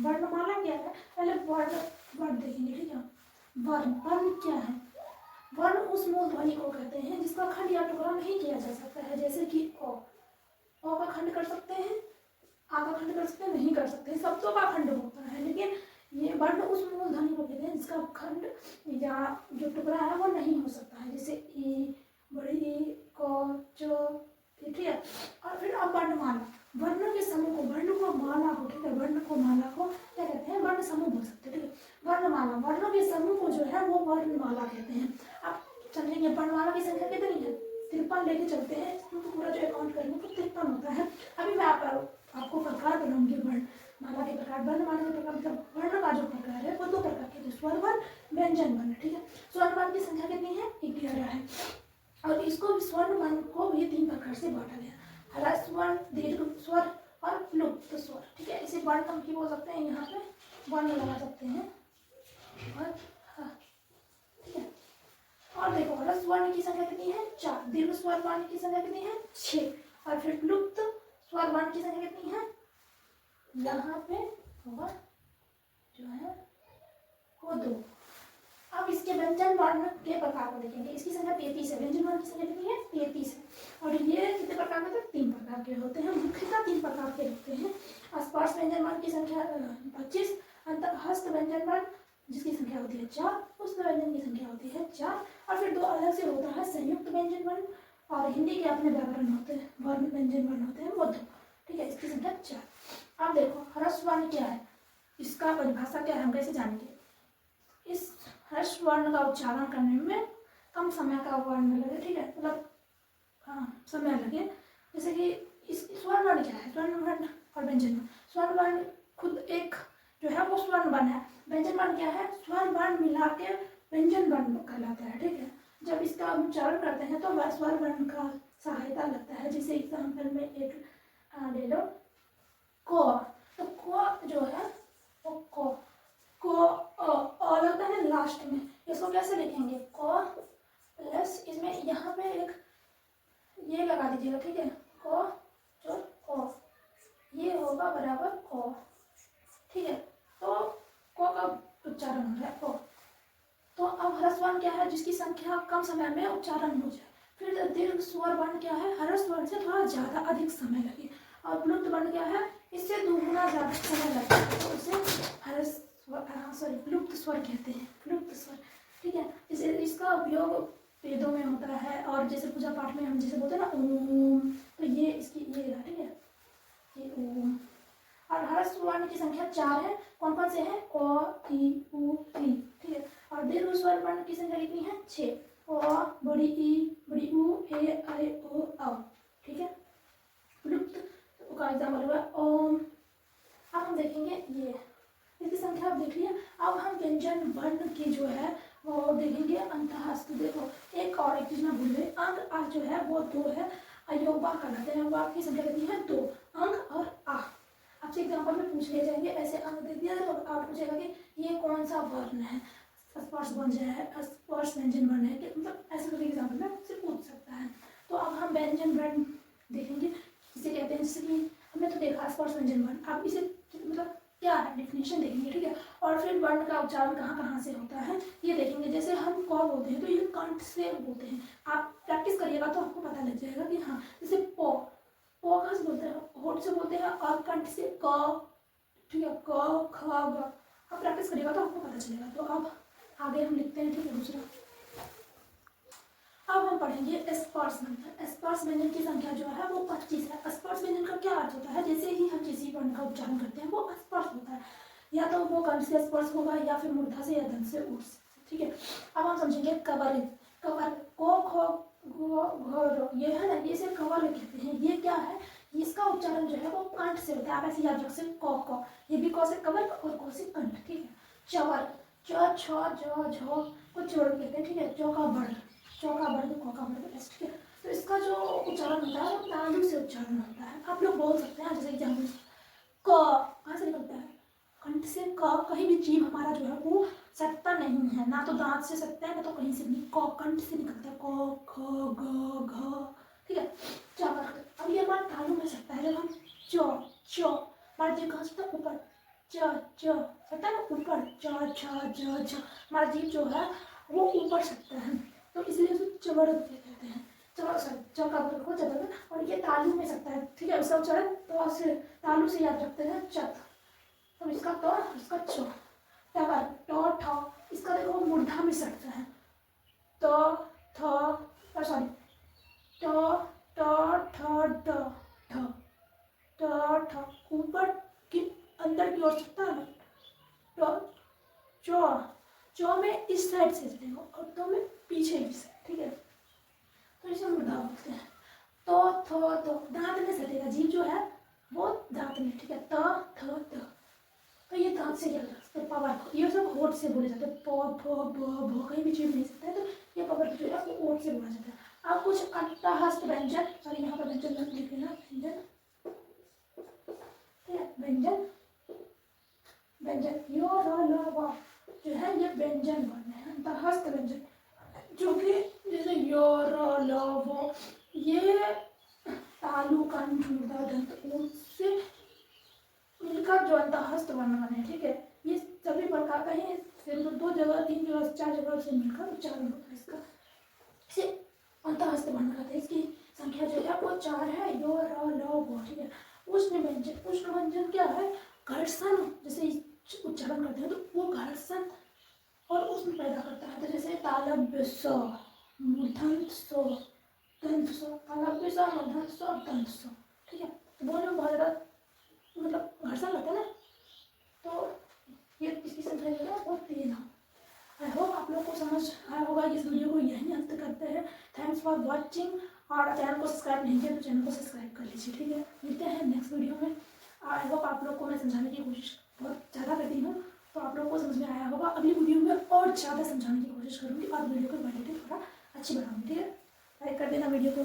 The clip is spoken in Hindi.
वर्णमाला क्या है, पहले वर्ण वर्ण देखेंगे, ठीक है। वर्ण वर्ण क्या है, वर्ण उस मूल ध्वनि को कहते हैं जिसका खंड या टुकड़ा नहीं किया जा सकता है, जैसे कि ओ का खंड कर सकते हैं, आ का खंड कर सकते हैं, नहीं कर सकते, शब्दों का खंड होता है, लेकिन ये वर्ण उस मूल ध्वनि को कहते हैं जिसका खंड या जो टुकड़ा है वो नहीं हो सकता है, जैसे ई, बड़ी ई, क, च, ठीक है। और फिर अब वर्णमाला, वर्णों के समूह को, वर्ण को माला को, ठीक है, वर्ण को माला को क्या कहते हैं, वर्ण समूह बोल सकते हैं, ठीक है। वर्णमाला, वर्णों के समूह को जो है वो वर्णमाला कहते हैं। अब समझेंगे वर्णमाला की संख्या कितनी है, 53 लेके चलते हैं, क्योंकि पूरा जो अकाउंट करेंगे तो 53 होता है। अभी मैं आपको प्रकार बनाऊंगी वर्णमाला के प्रकार। वर्णमाला के प्रकार मतलब वर्ण का जो प्रकार है वो 2 प्रकार के, स्वर वर्ण, व्यंजन वर्ण, ठीक है। स्वर वर्ण की संख्या कितनी है, 11 है, और इसको स्वर्ण वर्ण को भी 3 प्रकार से बांटा गया, ह्रस्व वर्ण, दीर्घ स्वर और प्लुप्त स्वर, ठीक है। इसे वर्ण हम बोल सकते हैं, यहाँ पे वर्ण लगा सकते हैं, और ठीक है। और देखो ह्रस्व वर्ण की संख्या कितनी है, 4, दीर्घ स्वर वर्ण की संख्या कितनी है, 6, और फिर प्लुप्त स्वर वर्ण की संख्या कितनी है, यहाँ पे होगा जो है वो 2। अब इसके व्यंजन वर्ण के प्रकार को देखेंगे, इसकी संख्या 33 है, व्यंजन वर्ण की संख्या कितनी है, 33 है, और ये कितने प्रकार के होते हैं, 3 प्रकार के होते हैं, मुख्यतः 3 प्रकार के होते हैं। स्पर्श व्यंजन वर्ण की संख्या 25, अंतःहस्त व्यंजन वर्ण जिसकी संख्या होती है 4, उष्ण व्यंजन की संख्या होती है 4, और फिर 2 अलग से होता है संयुक्त व्यंजन वर्ण, और हिंदी के अपने व्याकरण होते हैं, वर्ण व्यंजन वर्ण होते हैं वो 2, ठीक है, इसकी संख्या 4। अब देखो ह्रस्व वर्ण क्या है, इसका परिभाषा क्या है, हम कैसे जानेंगे। इस ह्रस्व वर्ण का उच्चारण करने में कम समय का वर्ण लगे, ठीक है, मतलब समय लगे, जैसे कि इस स्वर्ण वर्ण क्या है, स्वर्ण वर्ण और व्यंजन वर्ण। स्वर्ण वर्ण खुद एक जो है वो स्वर्ण वर्ण है, व्यंजन वर्ण क्या है, स्वर्ण वर्ण मिला के व्यंजन वर्ण कहलाता है, ठीक है। जब इसका उच्चारण करते हैं तो वह स्वर्ण वर्ण का सहायता लगता है, जैसे एग्जाम्पल में एक ले लो क, तो क जो है वो को लगता है लास्ट में, इसको कैसे लिखेंगे, क प्लस इसमें यहाँ पे एक ये लगा दीजिएगा, ठीक है, क जो क, ये होगा बराबर क, ठीक है। तो क का उच्चारण हो रहा है क। तो अब ह्रस्व वर्ण क्या है, जिसकी संख्या कम समय में उच्चारण हो जाए। फिर दीर्घ स्वर वर्ण क्या है, ह्रस्व वर्ण से थोड़ा ज्यादा अधिक समय लगे, और प्लुप्त वर्ण क्या है, इससे दुगुना ज्यादा समय लगता है, तो उसे प्लुप्त स्वर कहते हैं, प्लुप्त स्वर, ठीक है। इसे इसका उपयोग वेदों में होता है, और जैसे पूजा पाठ में हम जैसे बोलते हैं ना ओम, तो ये इसकी ये है, ठीक है, ये ओम। और ह्रस्व वर्ण की संख्या 4 है, कौन कौन से हैं, क, ई, उ, ई, ठीक है। और दीर्घ स्वर वर्ण की संख्या कितनी है, 6, अ, बड़ी ई, बड़ी उ, ए, ऐ, ओ, औ, ठीक है। प्लुप्त का एग्जाम्पल हुआ ओम। अब हम देखेंगे ये इसकी संख्या आप देख लिया। अब हम व्यंजन वर्ण की जो है वो देखेंगे अंतःहस्त। देखो एक और एक चीज में भूल गई, अंक आ जो है वो 2 है, अयोगवा कहलाते हैं, वाक की संख्या कितनी है, 2, अंक और आ। आपसे एग्जाम्पल में पूछ लिए जाएंगे, ऐसे अंक दे दिया तो आप पूछेगा कि ये कौन सा वर्ण है, स्पर्श व्यंजन है, स्पर्श व्यंजन वर्ण है, मतलब ऐसे करके एग्जाम्पल में आपसे पूछ सकता है। तो अब हम व्यंजन वर्ण देखेंगे, इसे कहते हैं, जैसे कि हमने तो देखा स्पर्श व्यंजन वर्ण, अब इसे मतलब क्या है डेफिनेशन देखेंगे, ठीक है। और फिर वर्ण का उच्चारण कहाँ कहाँ से होता है ये देखेंगे। जैसे हम क बोलते हैं तो ये कंठ से बोलते हैं, आप प्रैक्टिस करिएगा तो आपको पता लग जाएगा कि हाँ, जैसे प कहाँ से बोलते हैं, होठ से बोलते हैं, और कंठ से क, ठीक है, क, ख, ग, आप प्रैक्टिस करिएगा तो आपको पता चलेगा। तो अब आगे हम लिखते हैं, ठीक है, दूसरा। अब हम पढ़ेंगे स्पर्श व्यंजन। स्पर्श व्यंजन की संख्या जो है वो 25 है। स्पर्श व्यंजन का क्या अर्थ होता है, जैसे ही हम किसी वर्ण का उच्चारण करते हैं वो स्पर्श होता है, या तो वो कंठ से स्पर्श होगा या फिर मूर्धा से या दंत से उठ से, ठीक है। अब हम समझेंगे कवर। कवर को, खो, घो, ये है ना, ये सिर्फ कवर कहते हैं। ये क्या है, इसका उच्चारण जो है वो कंठ से होता है, आप ऐसे याद रख सकते क, ये भी क से कवर और क से कंठ, ठीक है। चवर, च, छ, ज, झ को चोर कहते हैं, ठीक है। चौका बढ़, चौका बढ़, कौका बढ़, ठीक है। तो इसका जो उच्चारण होता है वो तालु से उच्चारण होता है। आप लोग बोल सकते हैं, जैसे एग्जाम्पल क कहाँ से निकलता है, कंठ से। क कहीं भी जीभ हमारा जो है वो सटता नहीं है, ना तो दांत से सटता है ना तो कहीं से नहीं, क कंठ से निकलता है, क, ख, ग, घ, ठीक है। चावल, अब ये हमारा तालु में सकता है, जब हम चौ, हमारा जीभ कहाँ सकता है, ऊपर, च च सकता है ना ऊपर, च छ ज छ। हमारा जीभ जो है वो ऊपर सकता है, तो इसलिए उसे चमड़ कहते हैं। चमड़ सॉरी च का हो जाता है। और ये तालु में सकता है, ठीक है। उसका उच्चारण तो से तालु से याद रखते हैं चत। तो इसका तो इसका च टका ट ठ। इसका देखो मूर्धा में सकता है तो थ सॉरी ट ट ठ ड ठ ट ठ ऊपर की अंदर की ओर सकता है ना। ट चौ चौ में इस साइड से चलेगा और तो में पीछे की साइड, ठीक है। तो इसे मुर्दा बोलते हैं। तो दांत में सटेगा, जीभ जो है वो दांत में, ठीक है। त तो ये दांत से चल रहा है पावर को, ये सब होठ से बोले जाते हैं। प फ ब भ कहीं भी जीभ नहीं सकता है, तो ये पावर जो है वो होठ से बोला जाता है। अब कुछ अट्टहस्त व्यंजन, सॉरी यहाँ पर व्यंजन लिख लेना, व्यंजन, ठीक है। व्यंजन व्यंजन यो र ल व जो है ये व्यंजन वर्ण है, अंतःस्थ व्यंजन, जो कि जैसे यो र ल व ये तालु कंठ मूर्धा दंत से मिलकर जो अंतःस्थ वर्ण बने, ठीक है। ये सभी प्रकार का ही सिर्फ 2 जगह 3 जगह 4 जगह से मिलकर उच्चारण होता है इसका, इसे अंतःस्थ वर्ण कहते हैं। इसकी संख्या जो है वो 4 है, यो र ल व, ठीक है। उष्ण व्यंजन, उष्ण व्यंजन क्या है, घर्षण जैसे उच्चारण करते हैं तो वो घर्षण और उष्ण पैदा करता है। तो जैसे तालव्य स, मूर्धन्य स, दंत स, तालव्य स, मूर्धन्य स, दंत स, ठीक है। तो बोलने में बहुत ज़्यादा मतलब घर्षण लगता है ना, तो ये इसकी संख्या जो है वो 3 है। आई होप आप लोग को समझ आया होगा। इस वीडियो को यहीं अंत करते हैं। थैंक्स फॉर वॉचिंग, और चैनल को सब्सक्राइब नहीं किया तो चैनल को सब्सक्राइब कर लीजिए, ठीक है। मिलते हैं नेक्स्ट वीडियो में। आई होप आप लोग को मैं समझाने की कोशिश बहुत ज़्यादा करती हूँ, तो आप लोगों को समझ में आया होगा। अगली वीडियो में और ज़्यादा समझाने की कोशिश करूँगी और वीडियो को क्वालिटी थोड़ा अच्छी बनाऊँगी, ठीक है। लाइक कर देना वीडियो को।